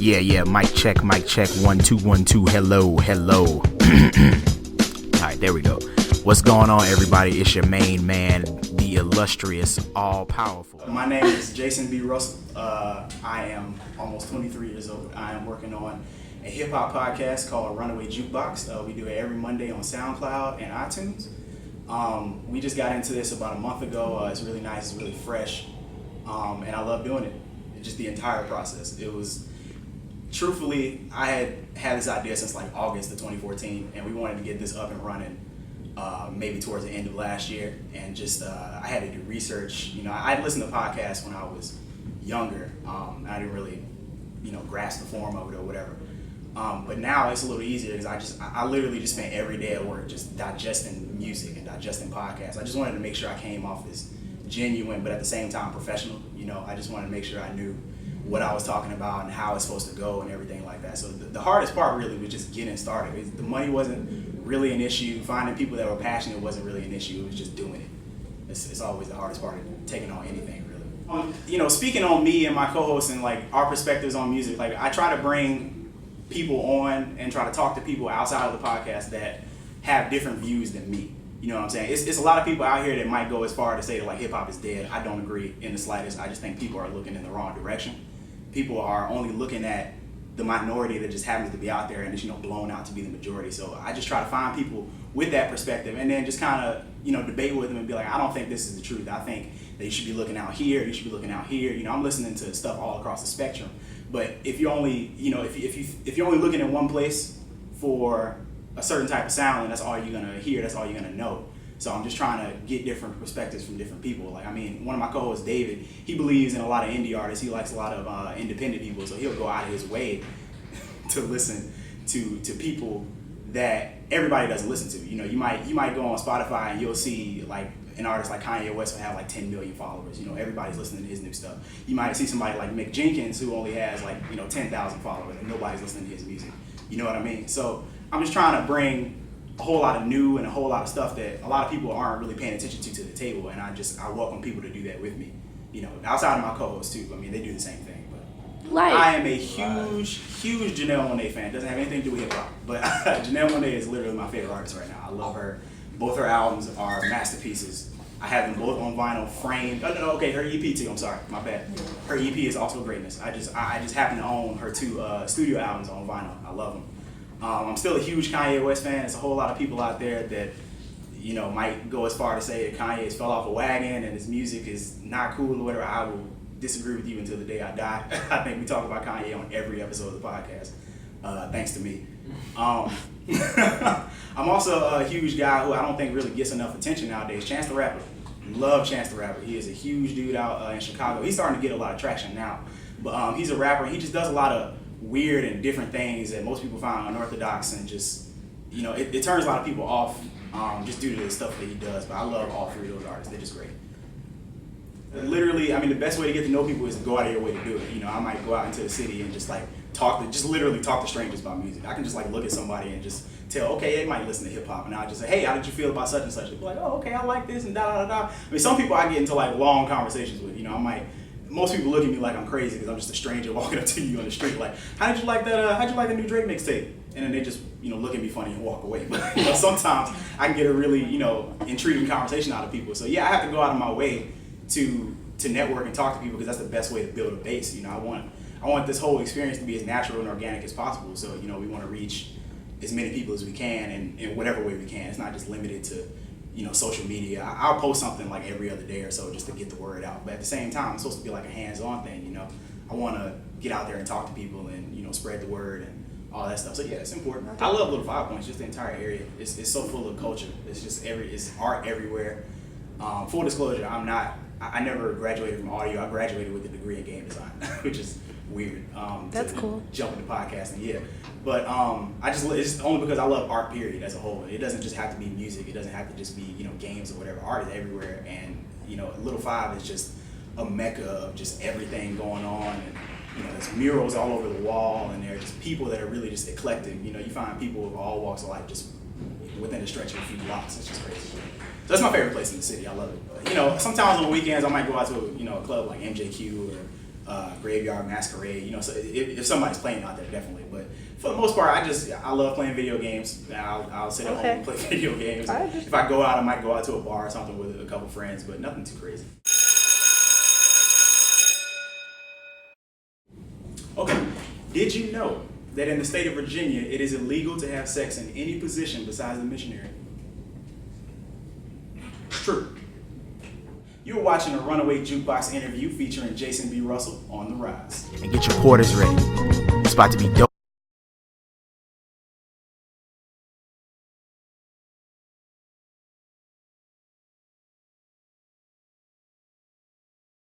Yeah, mic check, 1 2 1 2, hello. Alright, there we go. What's going on, everybody? It's your main man, the illustrious, all-powerful. My name is Jason B. Russell. I am almost 23 years old. I am working on a hip-hop podcast called Runaway Jukebox. We do it every Monday on SoundCloud and iTunes. We just got into this about a month ago. It's really nice, it's really fresh, and I love doing it. Just the entire process. It was, truthfully, I had this idea since like August of 2014, and we wanted to get this up and running maybe towards the end of last year. And just I had to do research. I'd listened to podcasts when I was younger. I didn't really, grasp the form of it or whatever. But now it's a little easier because I literally just spent every day at work just digesting music and digesting podcasts. I just wanted to make sure I came off as genuine, but at the same time professional. I just wanted to make sure I knew what I was talking about and how it's supposed to go and everything like that. So the hardest part really was just getting started. The money wasn't really an issue. Finding people that were passionate wasn't really an issue. It was just doing it. It's always the hardest part of taking on anything, really. Speaking on me and my co-hosts and like our perspectives on music, like I try to bring people on and try to talk to people outside of the podcast that have different views than me. You know what I'm saying? It's a lot of people out here that might go as far to say that like hip hop is dead. I don't agree in the slightest. I just think people are looking in the wrong direction. People are only looking at the minority that just happens to be out there and is blown out to be the majority. So I just try to find people with that perspective and then just kind of debate with them and be like, I don't think this is the truth. I think that you should be looking out here. You should be looking out here. I'm listening to stuff all across the spectrum. But if you're only if you're only looking in one place for a certain type of sound, and that's all you're gonna hear, that's all you're gonna know. So I'm just trying to get different perspectives from different people. Like, one of my co-hosts, David, he believes in a lot of indie artists. He likes a lot of independent people, so he'll go out of his way to listen to people that everybody doesn't listen to. You might go on Spotify and you'll see like an artist like Kanye West will have like 10 million followers. Everybody's listening to his new stuff. You might see somebody like Mick Jenkins who only has like 10,000 followers and nobody's listening to his music. You know what I mean? So I'm just trying to bring a whole lot of new and a whole lot of stuff that a lot of people aren't really paying attention to the table, and I welcome people to do that with me. Outside of my co-hosts too. They do the same thing. But I am a huge Janelle Monáe fan. It doesn't have anything to do with hip hop, but Janelle Monáe is literally my favorite artist right now. I love her. Both her albums are masterpieces. I have them both on vinyl, framed. Okay, her EP too. I'm sorry, my bad. Her EP is also greatness. I just happen to own her two studio albums on vinyl. I love them. I'm still a huge Kanye West fan. There's a whole lot of people out there that, might go as far to say that Kanye has fell off a wagon and his music is not cool or whatever. I will disagree with you until the day I die. I think we talk about Kanye on every episode of the podcast, thanks to me. I'm also a huge guy who I don't think really gets enough attention nowadays, Chance the Rapper. Love Chance the Rapper. He is a huge dude out in Chicago. He's starting to get a lot of traction now. But he's a rapper. He just does a lot of weird and different things that most people find unorthodox, and just it turns a lot of people off just due to the stuff that he does. But I love all three of those artists. They're just great. Literally, the best way to get to know people is to go out of your way to do it. I might go out into the city and just like literally talk to strangers about music. I can just like look at somebody and just tell, okay, they might listen to hip hop, and I'll just say, hey, how did you feel about such and such? They'll be like, oh, okay, I like this and da da da. Some people I get into like long conversations with. Most people look at me like I'm crazy because I'm just a stranger walking up to you on the street. Like, how'd you like the new Drake mixtape? And then they just, look at me funny and walk away. But sometimes I can get a really, intriguing conversation out of people. So yeah, I have to go out of my way to network and talk to people because that's the best way to build a base. I want this whole experience to be as natural and organic as possible. So we want to reach as many people as we can and in whatever way we can. It's not just limited to social media. I'll post something like every other day or so just to get the word out. But at the same time, it's supposed to be like a hands-on thing, I want to get out there and talk to people and, spread the word and all that stuff. So yeah, it's important. I love Little 5 Points, just the entire area. It's so full of culture. It's art everywhere. Full disclosure, I never graduated from audio. I graduated with a degree in game design, which is weird. That's cool. Jump into podcasting, yeah. But it's only because I love art, period, as a whole. It doesn't just have to be music. It doesn't have to just be, games or whatever. Art is everywhere, and Little 5 is just a mecca of just everything going on, and there's murals all over the wall, and there are just people that are really just eclectic. You find people of all walks of life just within a stretch of a few blocks. It's just crazy. So that's my favorite place in the city. I love it. Sometimes on weekends I might go out to a club like MJQ or Graveyard Masquerade. You know, so if somebody's playing out there, definitely. But for the most part, I love playing video games. I'll sit at home and play video games. If I go out, I might go out to a bar or something with a couple friends, but nothing too crazy. Okay, did you know that in the state of Virginia, it is illegal to have sex in any position besides the missionary? True. You're watching a Runaway Jukebox interview featuring Jason B. Russell on The Rise. And get your quarters ready. It's about to be dope.